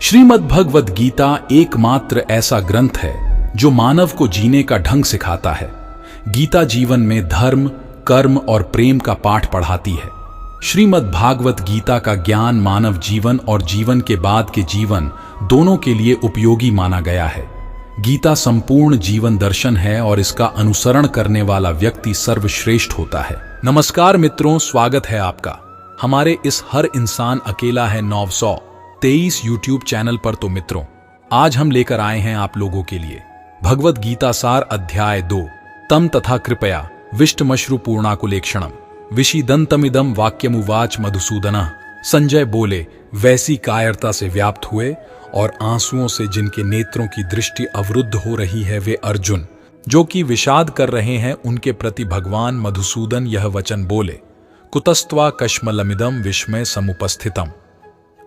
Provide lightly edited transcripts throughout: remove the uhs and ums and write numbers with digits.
श्रीमद् भगवद गीता एकमात्र ऐसा ग्रंथ है जो मानव को जीने का ढंग सिखाता है। गीता जीवन में धर्म, कर्म और प्रेम का पाठ पढ़ाती है। श्रीमद् भागवत गीता का ज्ञान मानव जीवन और जीवन के बाद के जीवन दोनों के लिए उपयोगी माना गया है। गीता संपूर्ण जीवन दर्शन है और इसका अनुसरण करने वाला व्यक्ति सर्वश्रेष्ठ होता है। नमस्कार मित्रों, स्वागत है आपका हमारे इस हर इंसान अकेला है 923 यूट्यूब चैनल पर। तो मित्रों, आज हम लेकर आए हैं आप लोगों के लिए भगवद गीता सार अध्याय 2 तम तथा कृपया विष्टमश्रु पूर्णाकुलेक्षणम विषिदंतमिदम वाक्यमुवाच मधुसूदनः। संजय बोले, वैसी कायरता से व्याप्त हुए और आंसुओं से जिनके नेत्रों की दृष्टि अवरुद्ध हो रही है वे अर्जुन, जो कि विषाद कर रहे हैं, उनके प्रति भगवान मधुसूदन यह वचन बोले, कुतस्त्वा कश्मलमिदम विस्मय समुपस्थितम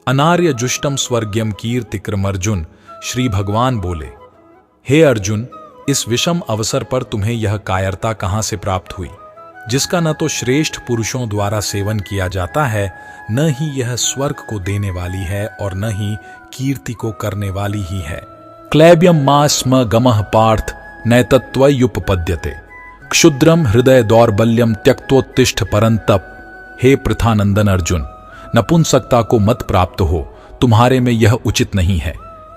अनार्य जुष्टम स्वर्ग्यम कीर्तिक्रम। अर्जुन, श्री भगवान बोले, हे अर्जुन, इस विषम अवसर पर तुम्हें यह कायरता कहां से प्राप्त हुई, जिसका न तो श्रेष्ठ पुरुषों द्वारा सेवन किया जाता है, न ही यह स्वर्ग को देने वाली है और न ही कीर्ति को करने वाली ही है। क्लैब्यम मा स्म गमः पार्थ नैतत्वयुपपद्यते क्षुद्रम हृदय दौर्बल्यम त्यक्तोत्तिष्ठ परंतप। हे पृथानंदन अर्जुन, नपुंसकता को मत प्राप्त हो, तुम्हारे में यह उचित नहीं है।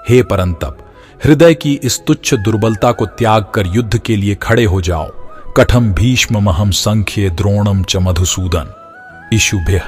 हे परंतप, हृदय की इस तुच्छ दुर्बलता को त्याग कर युद्ध के लिए खड़े हो जाओ। कठम भीष्ममहम संख्ये द्रोणम च मधुसूदन इशुभ्यः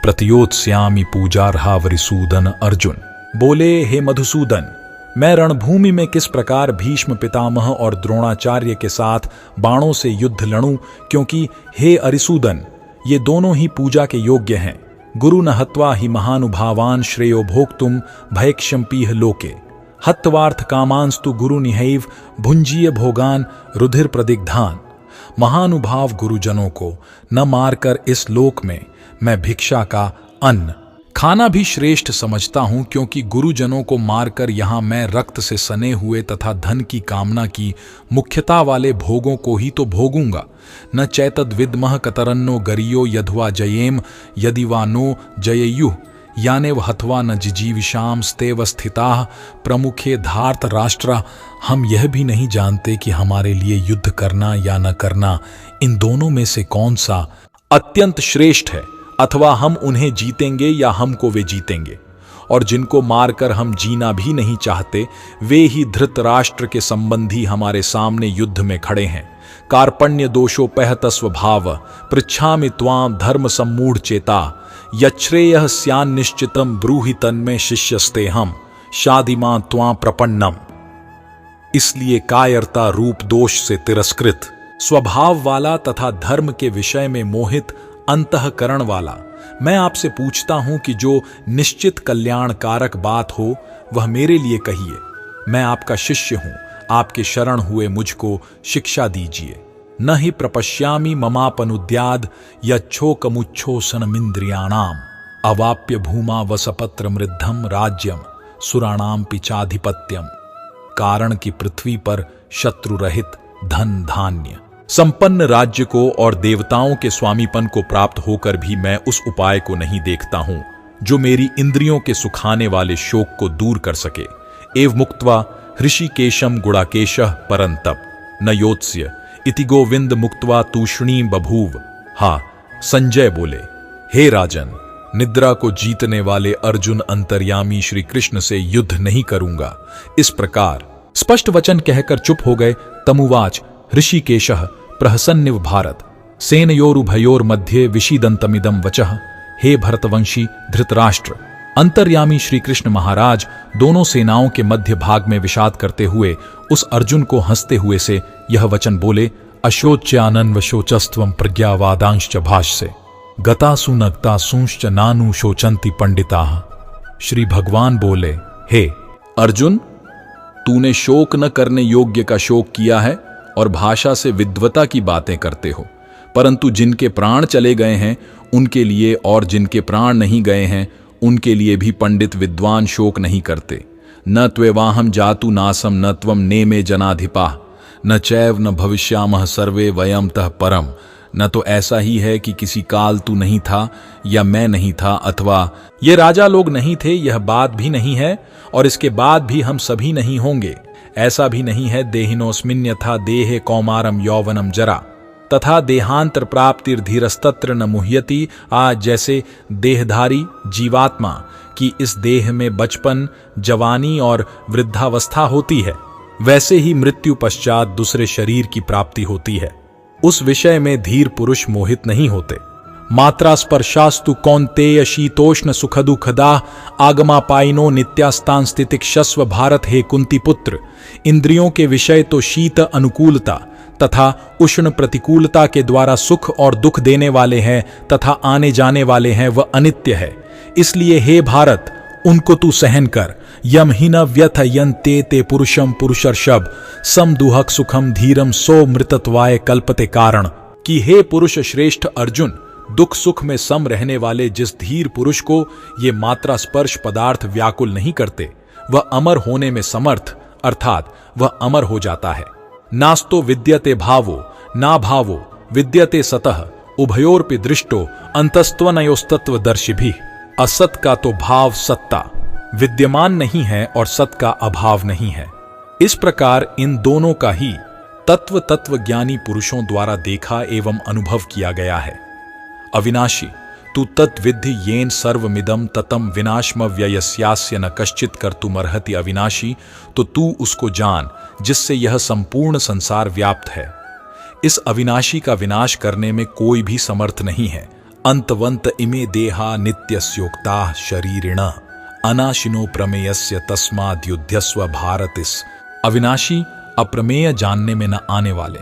प्रत्योत्स्यामि पूजार्हावरिसूदन। अर्जुन बोले, हे मधुसूदन, मैं रणभूमि में किस प्रकार भीष्म पितामह और द्रोणाचार्य के साथ बाणों से युद्ध लड़ूं, क्योंकि हे अरिसूदन, ये दोनों ही पूजा के योग्य हैं। गुरु न हत्वा ही महानुभावान श्रेयो भोक्तुम भयक्षम्पीह लोके हत्वार्थ कामांस्तु गुरु निहैव भुंजीय भोगान रुधिर प्रदिग्धान। महानुभाव गुरुजनों को न मारकर इस लोक में मैं भिक्षा का अन्न खाना भी श्रेष्ठ समझता हूं, क्योंकि गुरुजनों को मारकर यहां मैं रक्त से सने हुए तथा धन की कामना की मुख्यता वाले भोगों को ही तो भोगूंगा। न चैतद विद्मः कतरन्नो गरियो यध्वा जयेम यदि वा नो जयेयुः यानेव हत्वा न जिजीविषाम स्तेव स्थिताः प्रमुखे धार्त राष्ट्रा। हम यह भी नहीं जानते कि हमारे लिए युद्ध करना या न करना, इन दोनों में से कौन सा अत्यंत श्रेष्ठ है, अथवा हम उन्हें जीतेंगे या हमको वे जीतेंगे। और जिनको मारकर हम जीना भी नहीं चाहते, वे ही धृतराष्ट्र के संबंधी हमारे सामने युद्ध में खड़े हैं। कार्पण्य दोषोपहत स्वभाव पृच्छामि त्वां धर्म सम्मूढ़ चेता यच्छ्रेयः स्यान्निश्चितम ब्रूहि तन्मे शिष्यस्ते हम शादिमां त्वां प्रपन्नम। इसलिए कायरता रूप दोष से तिरस्कृत, स्वभाव वाला तथा धर्म के विषय में मोहित अंतःकरण वाला, मैं आपसे पूछता हूं कि जो निश्चित कल्याणकारक बात हो वह मेरे लिए कहिए। मैं आपका शिष्य हूं, आपके शरण हुए मुझको शिक्षा दीजिए। न ही प्रपश्यामि ममापनुद्याद यच्छोकमुच्छोषणमिन्द्रियाणाम अवाप्य भूमा वसपत्र मृद्धम राज्यम सुराणाम पिचाधिपत्यम। कारण कि पृथ्वी पर शत्रु रहित धन धान्य संपन्न राज्य को और देवताओं के स्वामीपन को प्राप्त होकर भी मैं उस उपाय को नहीं देखता हूं जो मेरी इंद्रियों के सुखाने वाले शोक को दूर कर सके। एव मुक्त्वा ऋषिकेशम गुणाकेशः परंतप न योत्स्य इति गोविंद मुक्त्वा तूष्णी बभूव। हा, संजय बोले, हे राजन, निद्रा को जीतने वाले अर्जुन अंतर्यामी श्री कृष्ण से युद्ध नहीं करूंगा। इस प्रकार स्पष्ट वचन कहकर चुप हो गए। तमुवाच ऋषिकेशः प्रहसन्निव भारत सेनयोरुभयोर्मध्ये विषीदंतमिदं वचः। हे भरतवंशी धृतराष्ट्र, अंतर्यामी श्री कृष्ण महाराज दोनों सेनाओं के मध्य भाग में विषाद करते हुए उस अर्जुन को हंसते हुए से यह वचन बोले, अशोच्यानन्व शोचस्त्वं प्रज्ञावादांश्च भाष्ये गतासु नक्तासूंश्च नानु शोचन्ति पंडिताः। श्री भगवान बोले, हे अर्जुन, तूने शोक न करने योग्य का शोक किया है और भाषा से विद्वता की बातें करते हो, परंतु जिनके प्राण चले गए हैं उनके लिए और जिनके प्राण नहीं गए हैं उनके लिए भी पंडित विद्वान शोक नहीं करते। न त्वेवाहम जातु नासम न त्वम नेमे जनाधिपाः न चैव न भविष्यामः सर्वे वयम तः परम न तो ऐसा ही है कि किसी काल तू नहीं था या मैं नहीं था, अथवा ये राजा लोग नहीं थे, यह बात भी नहीं है, और इसके बाद भी हम सभी नहीं होंगे। ऐसा भी नहीं है देहिनोस्मिन्यथा देहे कौमारम यौवनम जरा तथा देहांतर प्राप्तिर्धीरस्तत्र न मुह्यति। आज जैसे देहधारी जीवात्मा की इस देह में बचपन, जवानी और वृद्धावस्था होती है, वैसे ही मृत्यु पश्चात दूसरे शरीर की प्राप्ति होती है। उस विषय में धीर पुरुष मोहित नहीं होते। मात्रा स्पर्शास्तु कौन्तेय शीतोष्ण सुखदुखदा आगमापाइनो नित्यास्तान स्थितिक्षस्व भारत हे कुंती पुत्र। इंद्रियों के विषय तो शीत अनुकूलता तथा उष्ण प्रतिकूलता के द्वारा सुख और दुख देने वाले हैं तथा आने जाने वाले हैं, वह अनित्य है। इसलिए हे भारत, उनको तू सहन कर। यम ही न व्यथयन्ते ते पुरुषम पुरुषर्षभ सम दुहक सुखम धीरम सो मृतत्वाय कल्पते कारण। कि हे पुरुष श्रेष्ठ अर्जुन, दुख सुख में सम रहने वाले जिस धीर पुरुष को ये मात्रा स्पर्श पदार्थ व्याकुल नहीं करते, वह अमर होने में समर्थ, अर्थात वह अमर हो जाता है। नास्तो विद्यते भावो ना भावो विद्यते सतः उभयोरपि दृष्टो अंतस्त्वनयोस्तत्वदर्शिभिः। असत का तो भाव सत्ता विद्यमान नहीं है और सत का अभाव नहीं है। इस प्रकार इन दोनों का ही तत्व ज्ञानी पुरुषों द्वारा देखा एवं अनुभव किया गया है। अविनाशी तू तत्विद्धि येन सर्वमिदं ततम विनाशमव्ययस्यास्य न कश्चित कर्तुमर्हति। अविनाशी तो तू उसको जान जिससे यह संपूर्ण संसार व्याप्त है। इस अविनाशी का विनाश करने में कोई भी समर्थ नहीं है। अंतवंत इमे देहा नित्यस्योक्ता शरीरिण अनाशिनो प्रमेयस्य तस्माद्युध्यस्व भारतिस। अविनाशी अप्रमेय जानने में न आने वाले,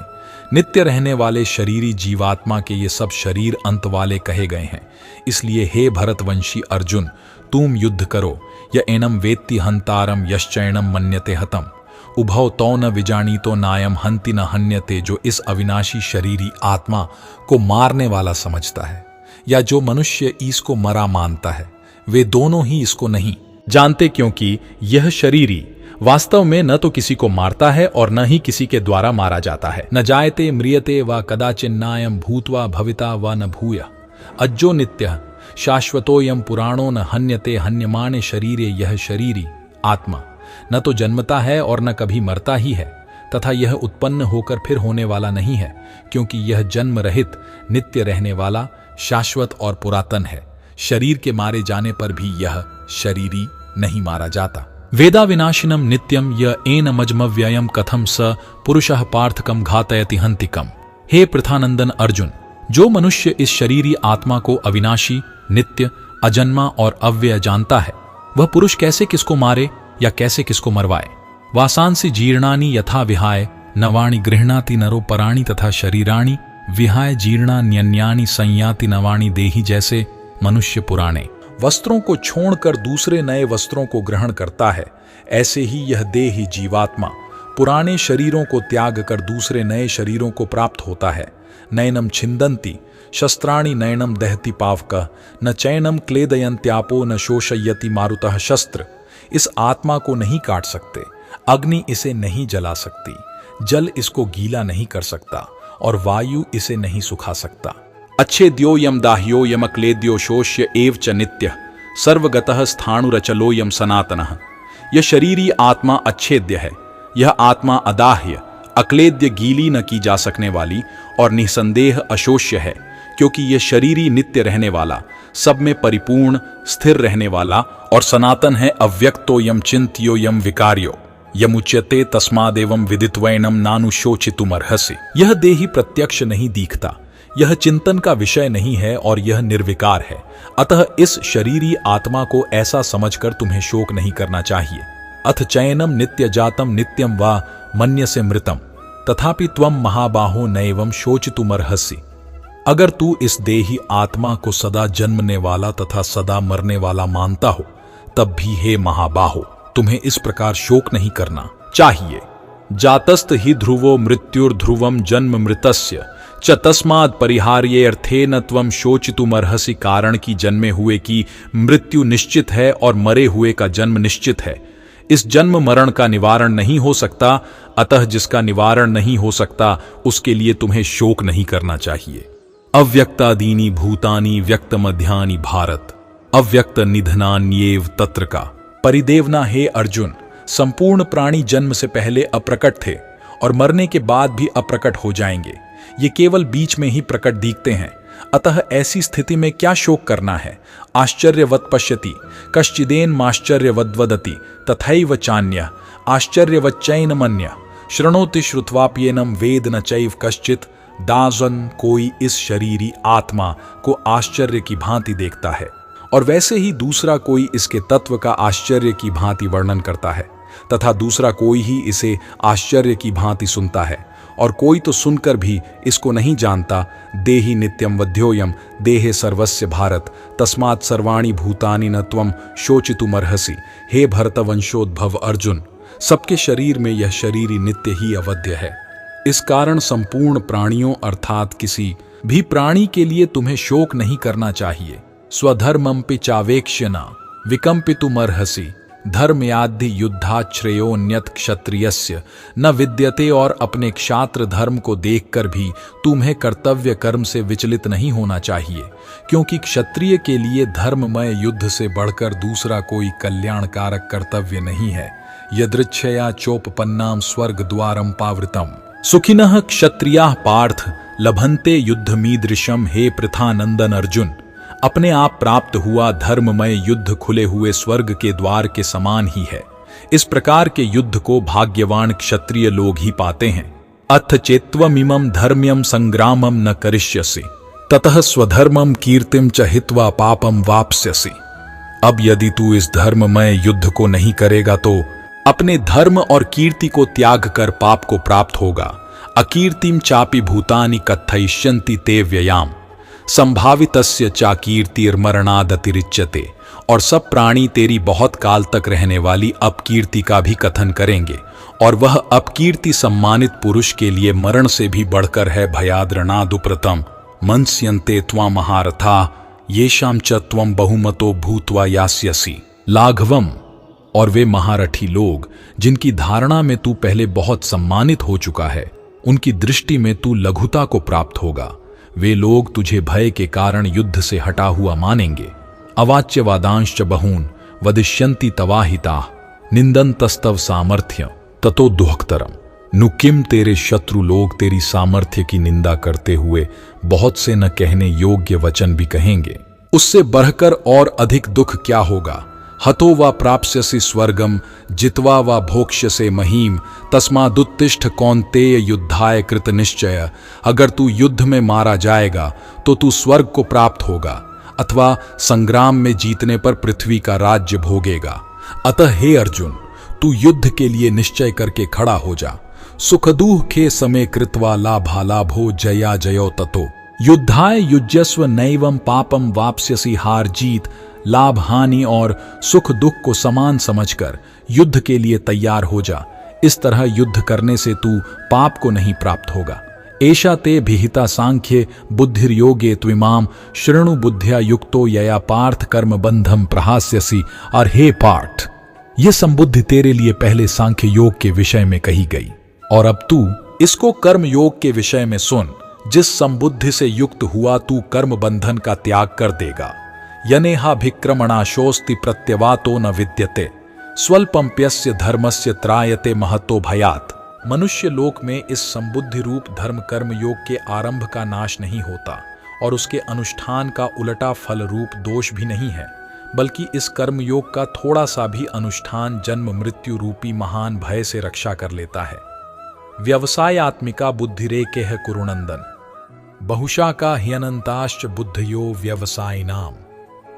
नित्य रहने वाले शरीरी जीवात्मा के ये सब शरीर अंत वाले कहे गए हैं। इसलिए हे भरतवंशी अर्जुन, तुम युद्ध करो। य एनम वेत्ति हंतारम यश्चैनम मन्यते हतम उभौ तौ न विजानीतो नायम हंति न हन्यते। जो इस अविनाशी शरीरी आत्मा को मारने वाला समझता है या जो मनुष्य इसको मरा मानता है, वे दोनों ही इसको नहीं जानते, क्योंकि यह शरीरी वास्तव में न तो किसी को मारता है और न ही किसी के द्वारा मारा जाता है। न जायते म्रियते व कदाचिन्नायम भूत्वा भविता व न भूय अज्जो नित्यः शाश्वतोयम पुराणो न हन्यते हन्यमाने शरीरे। यह शरीरी आत्मा न तो जन्मता है और न कभी मरता ही है, तथा यह उत्पन्न होकर फिर होने वाला नहीं है, क्योंकि यह जन्म रहित नित्य रहने वाला शाश्वत और पुरातन है। शरीर के मारे जाने पर भी यह शरीरी नहीं मारा जाता। वेदा विनाशिनम नित्यम य एनमजमव्ययम कथम स पुरुषः पार्थकम घातयति हंतिकम। हे प्रथानंदन अर्जुन, जो मनुष्य इस शरीरी आत्मा को अविनाशी, नित्य, अजन्मा और अव्यय जानता है, वह पुरुष कैसे किसको मारे या कैसे किसको मरवाए। वासांसि जीर्णानि यथा विहाय नवाणि गृह्णाति नरो पराणि तथा शरीराणि विहाय जीर्णान्यन्यानि संयाति नवाणि देहि। जैसे मनुष्य पुराने वस्त्रों को छोड़कर दूसरे नए वस्त्रों को ग्रहण करता है, ऐसे ही यह देही जीवात्मा पुराने शरीरों को त्याग कर दूसरे नए शरीरों को प्राप्त होता है। नयनम छिंदन्ति शस्त्राणि नयनम दहति पावकः न चैनम क्लेदयन्त्यापो न शोषयति मारुतः शस्त्र। इस आत्मा को नहीं काट सकते, अग्नि इसे नहीं जला सकती, जल इसको गीला नहीं कर सकता और वायु इसे नहीं सुखा सकता। अच्छेद्यो यम दाह्यो यम अक्लेद्यो शोष्य एव च नित्यः सर्वगतः स्थाणुरचलो यम सनातनः। यह शरीरी आत्मा अच्छेद्य है, यह आत्मा अदाह्य, अक्लेद्य, गीली न की जा सकने वाली और निसंदेह अशोष्य है, क्योंकि यह शरीरी नित्य रहने वाला, सब में परिपूर्ण स्थिर रहने वाला और सनातन है। अव्यक्तो यम चिंत्यो यम विकार्यो यमुच्यते तस्मादेवं विदित्वैनम नानुशोचितुमर्हसि। यह देही प्रत्यक्ष नहीं दिखता, यह चिंतन का विषय नहीं है और यह निर्विकार है। अतः इस शरीरी आत्मा को ऐसा समझकर तुम्हें शोक नहीं करना चाहिए। अथ चैनम नित्य जातम नित्यम वा मन्यसे मृतम तथापि त्वम महाबाहो नैवं शोचितुमर्हसि। अगर तू इस देही आत्मा को सदा जन्मने वाला तथा सदा मरने वाला मानता हो, तब भी हे महाबाहो, तुम्हें इस प्रकार शोक नहीं करना चाहिए। जातस्त ही ध्रुवो मृत्युर्ध्रुवम जन्म मृतस्य च तस्माद् परिहार्ये अर्थेन त्वं शोचितुमर्हसि। कारण की जन्मे हुए की मृत्यु निश्चित है और मरे हुए का जन्म निश्चित है। इस जन्म मरण का निवारण नहीं हो सकता, अतः जिसका निवारण नहीं हो सकता उसके लिए तुम्हें शोक नहीं करना चाहिए। अव्यक्तादीनि भूतानि व्यक्तमध्यानि भारत अव्यक्त निधनान्येव तत्र का। परिदेवना, हे अर्जुन, संपूर्ण प्राणी जन्म से पहले अप्रकट थे और मरने के बाद भी अप्रकट हो जाएंगे। ये केवल बीच में ही प्रकट दिखते हैं। अतः ऐसी स्थिति में क्या शोक करना है। आश्चर्यवत् पश्यति कश्चिदेन माश्चर्यवद्वदति तथैव चान्यः आश्चर्यवच्चैनमन्यः शृणोति श्रुत्वाप्येनं वेद न चैव कश्चित्। दासन, कोई इस शरीरी आत्मा को आश्चर्य की भांति देखता है और वैसे ही दूसरा कोई इसके तत्व का आश्चर्य की भांति वर्णन करता है, तथा दूसरा कोई ही इसे आश्चर्य की भांति सुनता है, और कोई तो सुनकर भी इसको नहीं जानता। देहि नित्यम वध्योयम देहे सर्वस्य भारत तस्मात् सर्वाणि भूतानि न त्वं शोचितुमर्हसि। हे भरतवंशोद्भव अर्जुन, सबके शरीर में यह शरीर नित्य ही अवध्य है। इस कारण संपूर्ण प्राणियों अर्थात किसी भी प्राणी के लिए तुम्हें शोक नहीं करना चाहिए। स्वधर्मंपि चावेक्ष्यना विकंपितुमर्हसि धर्मयाद्धि युद्धाश्रेयोन्यत क्षत्रियस्य न विद्यते। और अपने क्षात्र धर्म को देखकर भी तुम्हें कर्तव्य कर्म से विचलित नहीं होना चाहिए, क्योंकि क्षत्रिय के लिए धर्ममय युद्ध से बढ़कर दूसरा कोई कल्याणकारक कर्तव्य नहीं है। यदृच्छया चोपपन्नाम स्वर्ग द्वारम पावृतम सुखिनः क्षत्रियाः पार्थ लभन्ते युद्धमीदृशम। हे पृथानंदन अर्जुन, अपने आप प्राप्त हुआ धर्ममय युद्ध खुले हुए स्वर्ग के द्वार के समान ही है। इस प्रकार के युद्ध को भाग्यवान क्षत्रिय लोग ही पाते हैं। अथ चेत्त्वमिमं धर्म्यं संग्रामं न करिष्यसि ततः स्वधर्मं कीर्तिं च हित्वा पापं वाप्स्यसि। अब यदि तू इस धर्ममय युद्ध को नहीं करेगा तो अपने धर्म और कीर्ति को त्याग कर पाप को प्राप्त होगा। अकीर्तिम चापि भूतानि कथयिष्यन्ति ते व्ययाम संभावितस्य चाकीर्तिर्मरणादतिरिच्यते। और सब प्राणी तेरी बहुत काल तक रहने वाली अपकीर्ति का भी कथन करेंगे, और वह अपकीर्ति सम्मानित पुरुष के लिए मरण से भी बढ़कर है। भयाद्रणादुप्रतम मंस्यन्ते त्वा महारथा येषां च त्वं बहुमतो भूत्वा यास्यसि लाघवम। और वे महारथी लोग जिनकी धारणा में तू पहले बहुत सम्मानित हो चुका है, उनकी दृष्टि में तू लघुता को प्राप्त होगा। वे लोग तुझे भय के कारण युद्ध से हटा हुआ मानेंगे। अवाच्यवादांश्च बहून् वदिष्यन्ति तवाहिता निंदन्तस्तव सामर्थ्य ततो दुहकतरम। नुकिम, तेरे शत्रु लोग तेरी सामर्थ्य की निंदा करते हुए बहुत से न कहने योग्य वचन भी कहेंगे। उससे बढ़कर और अधिक दुख क्या होगा। हतो वा प्राप्स्यसि स्वर्गम जित्वा वा भोक्ष्यसे महीम तस्मादुत्तिष्ठ कौन्तेय युद्धाय कृत निश्चय। अगर तू युद्ध में मारा जाएगा तो तू स्वर्ग को प्राप्त होगा, अथवा संग्राम में जीतने पर पृथ्वी का राज्य भोगेगा। अतः हे अर्जुन, तू युद्ध के लिए निश्चय करके खड़ा हो जा। सुख दुःखे समे कृत्वा लाभालाभो जया जयो ततो युद्धाय युज्यस्व नैवं पापम वाप्स्यसि। हार जीत, लाभ हानि और सुख दुख को समान समझकर युद्ध के लिए तैयार हो जा। इस तरह युद्ध करने से तू पाप को नहीं प्राप्त होगा। एषा ते विहिता सांख्ये बुद्धिर्योगे त्विमाम शृणु बुद्ध्या युक्तो यया पार्थ कर्म बंधम प्रहास्यसि। और हे पार्थ, ये संबुद्धि तेरे लिए पहले सांख्य योग के विषय में कही गई, और अब तू इसको कर्म योग के विषय में सुन। जिस संबुद्धि से युक्त हुआ तू कर्म बंधन का त्याग कर देगा। यनेहाभिक्रमणाशोस्ति प्रत्यवातो न विद्यते स्वल्पम्प्यस्य धर्मस्य त्रायते महतो भयात्। मनुष्य लोक में इस संबुद्धि रूप धर्म कर्म योग के आरंभ का नाश नहीं होता, और उसके अनुष्ठान का उलटा फल रूप दोष भी नहीं है, बल्कि इस कर्म योग का थोड़ा सा भी अनुष्ठान जन्म मृत्यु रूपी महान भय से रक्षा कर लेता है। व्यवसायात्मिका बुद्धिरेकेह कुरुनंदन बहुशा का ह्यनंताश्च बुद्धयो व्यवसायिनाम।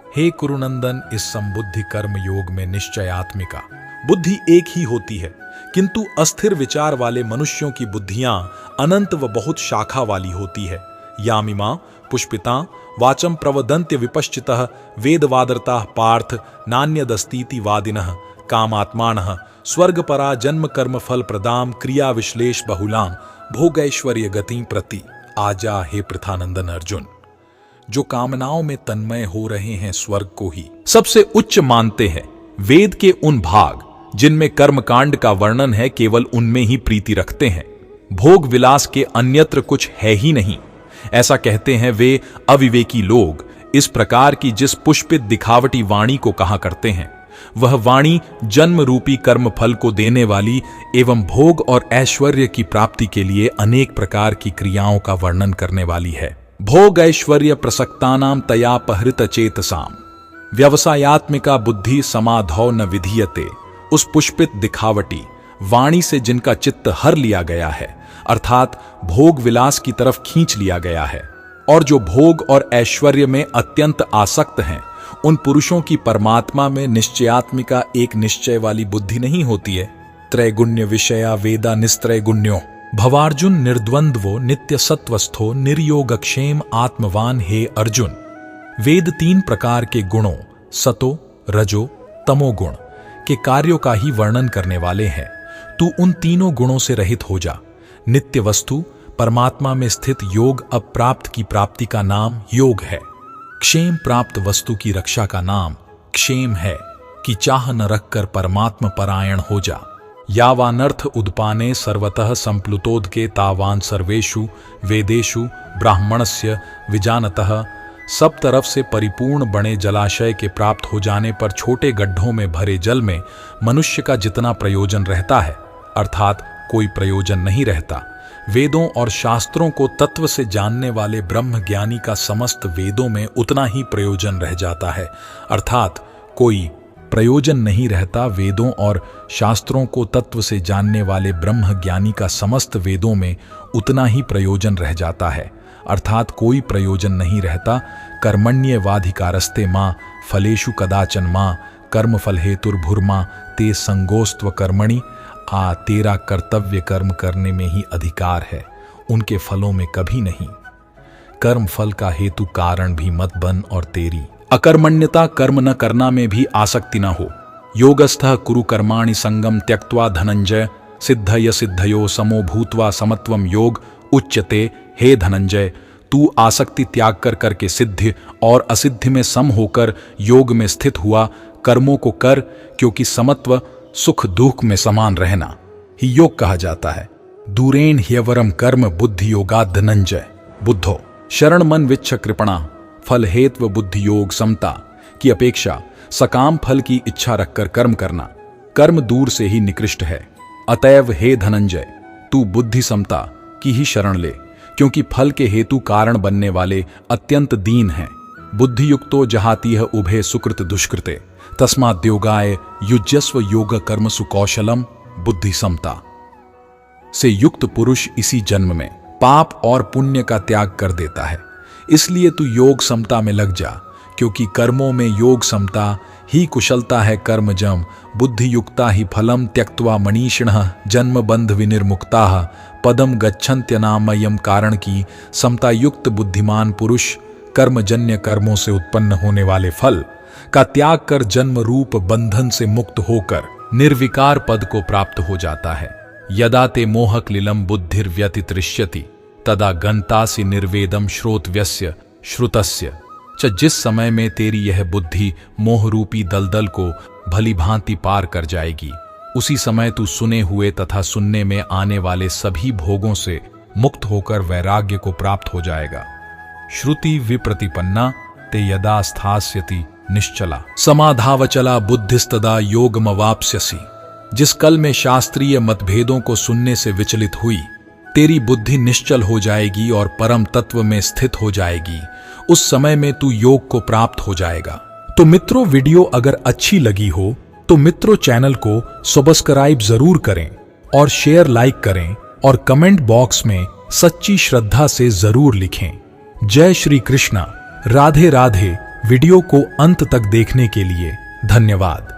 हे कुरुनंदन, इस संबुद्धि कर्म योग में निश्चयात्मिका बुद्धि एक ही होती है, किंतु अस्थिर विचार वाले मनुष्यों की बुद्धियां अनंत व बहुत शाखा वाली होती है। यामिमा पुष्पिता वाचम प्रवदन्त्य विपश्चितः वेदवादरता पार्थ नान्यदस्तीति वादिनः कामात्मानः स्वर्गपरा जन्म कर्म फल प्रदाम क्रिया विश्लेष बहुलाम भोगैश्वर्य गति प्रति। आजा हे पृथानंदन अर्जुन, जो कामनाओं में तन्मय हो रहे हैं स्वर्ग को ही सबसे उच्च मानते हैं। वेद के उन भाग जिनमें कर्मकांड का वर्णन है केवल उनमें ही प्रीति रखते हैं। भोग विलास के अन्यत्र कुछ है ही नहीं। ऐसा कहते हैं वे अविवेकी लोग इस प्रकार की जिस पुष्पित दिखावटी वाणी को कहा करते हैं, वह वाणी जन्म रूपी कर्म फल को देने वाली एवं भोग और ऐश्वर्य की प्राप्ति के लिए अनेक प्रकार की क्रियाओं का वर्णन करने वाली है। भोग ऐश्वर्य प्रसक्तानाम तयापहृत चेतसाम व्यवसायात्मिका बुद्धि समाधौ न विधीयते। उस पुष्पित दिखावटी वाणी से जिनका चित्त हर लिया गया है, अर्थात भोग विलास की तरफ खींच लिया गया है, और जो भोग और ऐश्वर्य में अत्यंत आसक्त हैं, उन पुरुषों की परमात्मा में निश्चयात्मिका एक निश्चय वाली बुद्धि नहीं होती है। त्रैगुण्य विषया वेदा निस्त्रैगुण्यो भवार्जुन निर्द्वंद्वो नित्य सत्वस्थो निर्योगक्षेम आत्मवान हे अर्जुन। वेद 3 प्रकार के गुणों सतो रजो तमोगुण के कार्यों का ही वर्णन करने वाले हैं। तू उन तीनों गुणों से रहित हो जा। नित्य वस्तु परमात्मा में स्थित योग अप्राप्त की प्राप्ति का नाम योग है। क्षेम प्राप्त वस्तु की रक्षा का नाम क्षेम है कि चाह न रखकर परमात्म परायण हो जा। यावानर्थ उद्पाने सर्वतः संप्लुतोदके तावान सर्वेषु वेदेषु ब्राह्मणस्य विजानतः। सब तरफ से परिपूर्ण बने जलाशय के प्राप्त हो जाने पर छोटे गड्ढों में भरे जल में मनुष्य का जितना प्रयोजन रहता है, अर्थात कोई प्रयोजन नहीं रहता। वेदों और शास्त्रों को तत्व से जानने वाले ब्रह्म ज्ञानी का समस्त वेदों में उतना ही प्रयोजन रह जाता है, अर्थात कोई प्रयोजन नहीं रहता। वेदों और शास्त्रों को तत्व से जानने वाले ब्रह्म ज्ञानी का समस्त वेदों में उतना ही प्रयोजन रह जाता है, अर्थात कोई प्रयोजन नहीं रहता। कर्मण्येवाधिकारस्ते मां फलेषु कदाचन मां कर्मफल हेतुर्भुर्मा ते संगोस्त्व कर्मणि। तेरा कर्तव्य कर्म करने में ही अधिकार है, उनके फलों में कभी नहीं। कर्म फल का हेतु कारण भी मत बन और तेरी अकर्मण्यता कर्म न करना में भी आसक्ति न हो। योगस्थः कुरु कर्माणि संगम त्यक्त्वा धनंजय सिद्धय सिद्धयो समो भूत्वा समत्वम योग उच्यते। हे धनंजय, तू आसक्ति त्याग कर करके सिद्धि और असिद्धि में सम होकर योग में स्थित हुआ। कर्मों को कर, क्योंकि समत्व सुख दुख में समान रहना ही योग कहा जाता है। दूरेण ह्यवरम कर्म बुद्धि योगात् धनंजय बुद्धो। शरण मन विच्छ कृपणा फल हेत्व बुद्धि योग समता की अपेक्षा सकाम फल की इच्छा रखकर कर्म करना कर्म दूर से ही निकृष्ट है। अतएव हे धनंजय, तू बुद्धि समता की ही शरण ले, क्योंकि फल के हेतु कारण बनने वाले अत्यंत दीन हैं। बुद्धि युक्तो जहातीह उभे सुकृत दुष्कृते तस्माद्योगाय युज्यस्व योग कर्म सुकौशलम। बुद्धि समता से युक्त पुरुष इसी जन्म में पाप और पुण्य का त्याग कर देता है। इसलिए तू योग समता में लग जा, क्योंकि कर्मों में योग समता ही कुशलता है। कर्मजम बुद्धि युक्ता ही फलम त्यक्त्वा मनीषिणः जन्म बंध विनिर्मुक्ताः पदम गच्छन्त्यनामयम। कारण की समता युक्त बुद्धिमान पुरुष कर्मजन्य कर्मों से उत्पन्न होने वाले फल का त्याग कर जन्म रूप बंधन से मुक्त होकर निर्विकार पद को प्राप्त हो जाता है। यदा ते मोहक्लिलम बुद्धिर्व्यतितृष्यति तदा गंतासि निर्वेदम श्रोतव्यस्य श्रुतस्य। जिस समय में तेरी यह बुद्धि मोहरूपी दलदल को भली भांति पार कर जाएगी, उसी समय तू सुने हुए तथा सुनने में आने वाले सभी भोगों से मुक्त होकर वैराग्य को प्राप्त हो जाएगा। श्रुति विप्रतिपन्ना ते यदा स्थास्यति निश्चला समाधावचला बुद्धिस्तदा योगमवाप्स्यसि। जिस कल में शास्त्रीय मतभेदों को सुनने से विचलित हुई तेरी बुद्धि निश्चल हो जाएगी और परम तत्व में स्थित हो जाएगी, उस समय में तू योग को प्राप्त हो जाएगा। तो मित्रों, वीडियो अगर अच्छी लगी हो तो मित्रों चैनल को सब्सक्राइब जरूर करें और शेयर लाइक करें और कमेंट बॉक्स में सच्ची श्रद्धा से जरूर लिखें। जय श्री कृष्णा, राधे राधे। वीडियो को अंत तक देखने के लिए धन्यवाद।